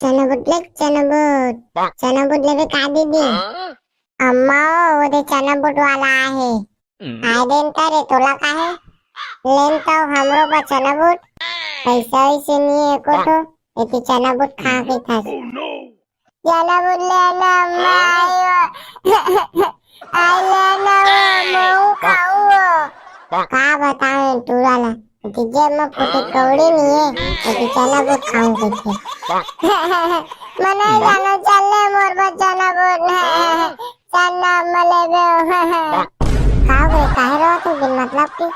चना बुटले चना बुटले का दीदी अम्मा वो चना बुट वाला आहे काय देन का रे तुला का है लेन तो हमरो पर चना बुट पैसा इसे नहीं एको तो एती चना बुट खा के था चना बुट ले ना अम्मा आई ले ना मऊ खाऊ का बताऊं तुराला तुझे मैं फुटी कौड़ी नहीं है एती चना बुट खाऊं कैसे मने जानो चलने मोर बच्चा ना बोल चना मले बे का बे काहे रो तू बिन मतलब की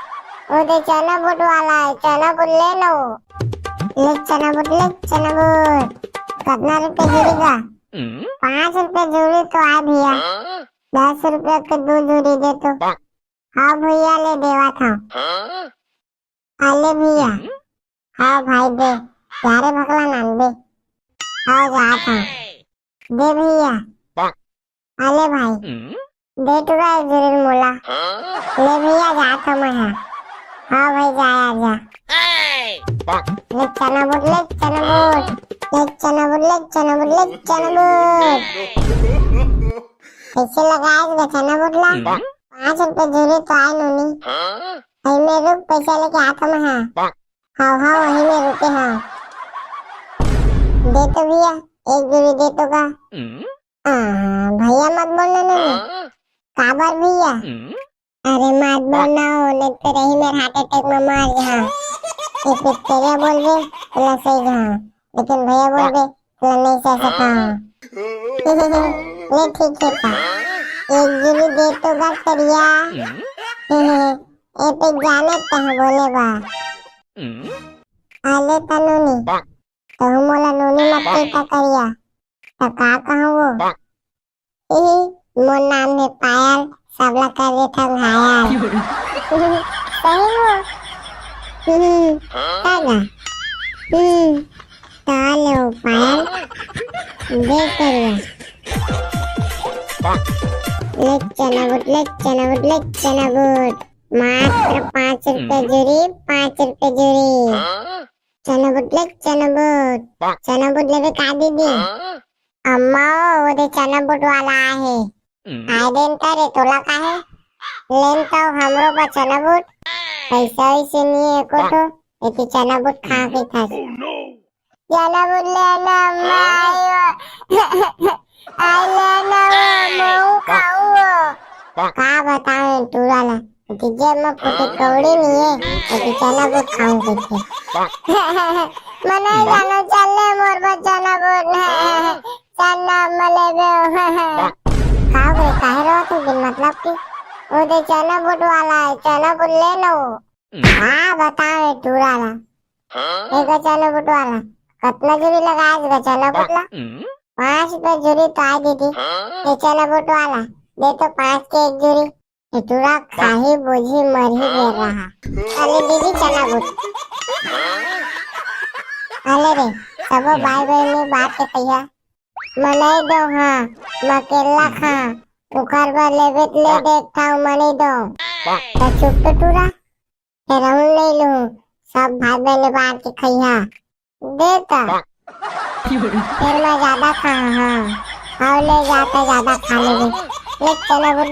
ओ दे चना बुट वाला है चना बुट ले लो ले चना बुट कितना रुपए जोड़ी का 5 रुपए जोड़ी तो आ भैया 10 रुपए के 2 जोड़ी दे तो हाँ भैया ले देवा था आले भैया हाँ भाई दे यारे भगला नान दे हाँ जा था दे भैया आले भाई दे तो का जरूर मोला ले भैया जा था मैं हाँ भाई जाया जा ले चना बुट कैसे लगाया चना बुट ला 5 रुपए जोड़ी तो आए नूनी वही में रुक पैसा लेके आता मैं हाँ वही में रुके हाँ दे तो भैया 1 जोड़ी दे तो का भैया मत बोलना नूनी काबर भैया अरे मत बोलना हो नहीं तो रही मेरे हार्ट अटैक में मार गया ये फिर तेरे बोल दे तो सही हाँ लेकिन भैया बोल दे तो नहीं सह सकता ले ठीक है था 1 जोड़ी दे तो का करिया ए पे जाने तह बोले बा आले तनुनी तो मोला नूनी मत कहता करिया तो का कहूँ वो मोर नाम है पायल सबला कर दे था घायल सही हो कागा ताले हो पायल दे करिया ले चना बुट मात्र 5 रुपए जोड़ी 5 रुपए जोड़ी चना बुट ले का दीदी अम्मा वो दे चना बुट वाला आहे काय देन का रे तुला का है लेन तो हमरो पर चना बुट पैसा इसे नहीं एको तो एती चना बुट खा के था चना बुट ले ना अम्मा आई ले ना मऊ खाऊ का बताऊं तुराला तुझे मैं फुटी कौड़ी नहीं है एती चना बुट खाऊं कैसे मने जानो चलने मोर बच्चा ना बोल चना मले बे का बे काहे रो तू बिन मतलब की ओ दे चना बुट वाला है चना बुट ले लो हाँ बताओ तुराला एक चना बुट वाला कितना जोड़ी लगाया चना बुट ला 5 रुपए जोड़ी तो आ दीदी ये चना बुट वाला दे तो 5 के 1 जोड़ी तुरा खाही बोझी मर ही दे रहा अरे दीदी चना बुट अरे रे सब भाई बहनी बात के कहिया मनाई दो हाँ मकेला खा उखर पर ले देखता हूँ मनी दो तो चुप तो टूरा फिर हम नहीं लूँ सब भाई बहनी बात के कहिया देता फिर मैं ज्यादा खा हाँ ले जाता ज्यादा खा ले चना बुट